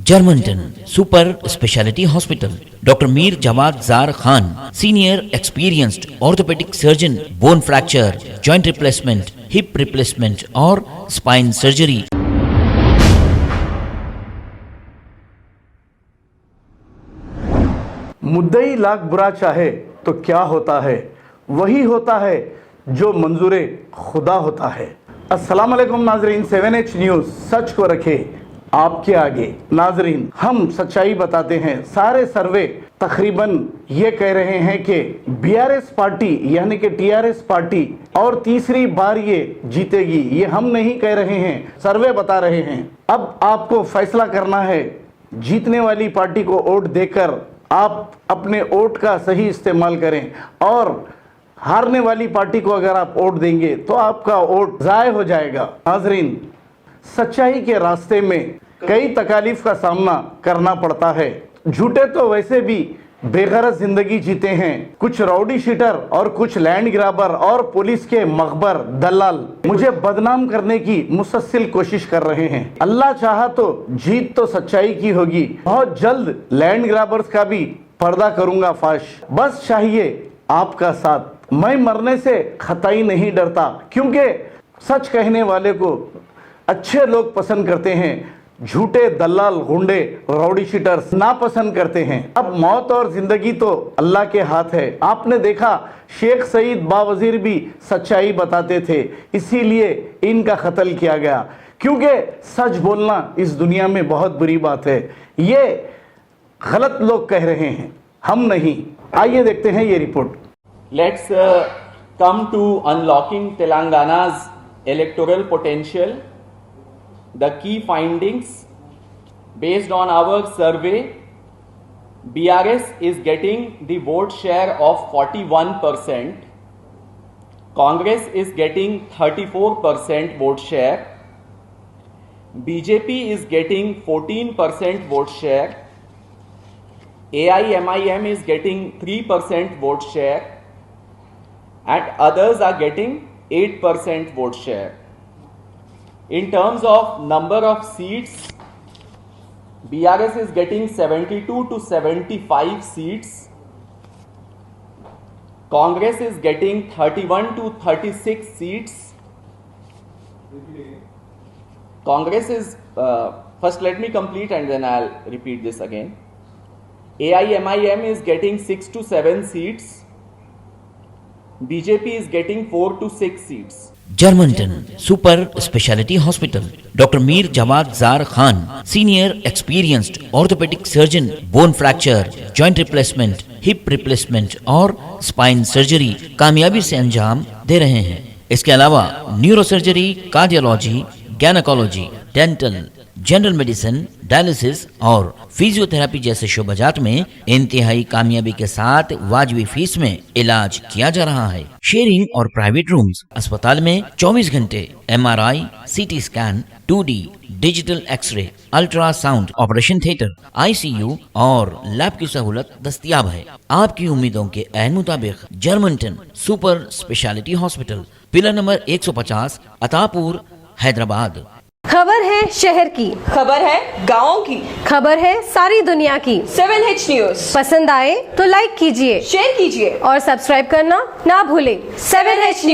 Germanton super speciality hospital, doctor Mir Jawad Jar Khan, senior experienced orthopaedic surgeon, bone fracture, joint replacement, hip replacement और spine surgery. मुद्दई लाख बुरा चाहे तो क्या होता है, वही होता है जो मंजूरे खुदा होता है। अस्सलाम वालेकुम नाजरीन, 7H न्यूज़ सच को रखे आपके आगे। नाजरीन, हम सच्चाई बताते हैं। सारे सर्वे तकरीबन ये कह रहे हैं कि बीआरएस पार्टी यानी कि टीआरएस पार्टी और तीसरी बार ये जीतेगी। ये हम नहीं कह रहे हैं, सर्वे बता रहे हैं। अब आपको फैसला करना है। जीतने वाली पार्टी को वोट देकर आप अपने वोट का सही इस्तेमाल करें और हारने वाली पार्टी को अगर आप वोट देंगे तो आपका वोट ज़ाय हो जाएगा। नाजरीन, सच्चाई के रास्ते में कई तकालीफ का सामना करना पड़ता है। झूठे तो वैसे भी बेगरज जिंदगी जीते हैं। कुछ राउडी शीटर और कुछ लैंड ग्राबर और पुलिस के मखबर दलाल मुझे बदनाम करने की मुसलसल कोशिश कर रहे हैं। अल्लाह चाहा तो जीत तो सच्चाई की होगी। बहुत जल्द लैंड ग्राबर्स का भी पर्दा करूंगा फाश। बस चाहिए आपका साथ। मैं मरने से खताई नहीं डरता, क्योंकि सच कहने वाले को अच्छे लोग पसंद करते हैं, झूठे दलाल गुंडे राउडी शीटर्स नापसंद करते हैं। अब मौत और जिंदगी तो अल्लाह के हाथ है। आपने देखा शेख सईद बावजीर भी सच्चाई बताते थे, इसीलिए इनका कत्ल किया गया, क्योंकि सच बोलना इस दुनिया में बहुत बुरी बात है। ये गलत लोग कह रहे हैं, हम नहीं। आइए देखते हैं ये report. Let's come to unlocking Telangana's electoral potential. The key findings based on our survey: BRS is getting the vote share of 41%, Congress is getting 34% vote share, BJP is getting 14% vote share, AIMIM is getting 3% vote share, and others are getting 8% vote share. In terms of number of seats, BRS is getting 72 to 75 seats, Congress is getting 31 to 36 seats. Congress is, first let me complete and then I'll repeat this again. AIMIM is getting 6 to 7 seats, BJP is getting 4 to 6 seats. जर्मनटन super speciality hospital, doctor Mir Jawad Jar Khan, senior experienced orthopaedic surgeon, bone fracture, joint replacement, hip replacement और spine surgery कामयाबी से अंजाम दे रहे हैं। इसके अलावा neuro surgery, cardiology, gynaecology, dental, general medicine, dialysis और फिजियोथेरेपी जैसे शोबाजात में इंतहाई कामयाबी के साथ वाजिबी फीस में इलाज किया जा रहा है। शेयरिंग और प्राइवेट रूम्स, अस्पताल में 24 घंटे MRI, CT scan, 2D digital x-ray, ultrasound, operation theatre, ICU और लैब की सहूलत दस्तयाब है। आपकी उम्मीदों के ऐन मुताबिक जर्मनटन super speciality hospital, pillar number 150, Attapur, Hyderabad. खबर है शहर की, खबर है गाँव की, खबर है सारी दुनिया की। 7H न्यूज़ पसंद आए तो लाइक कीजिए, शेयर कीजिए और सब्सक्राइब करना ना भूलें। 7H news.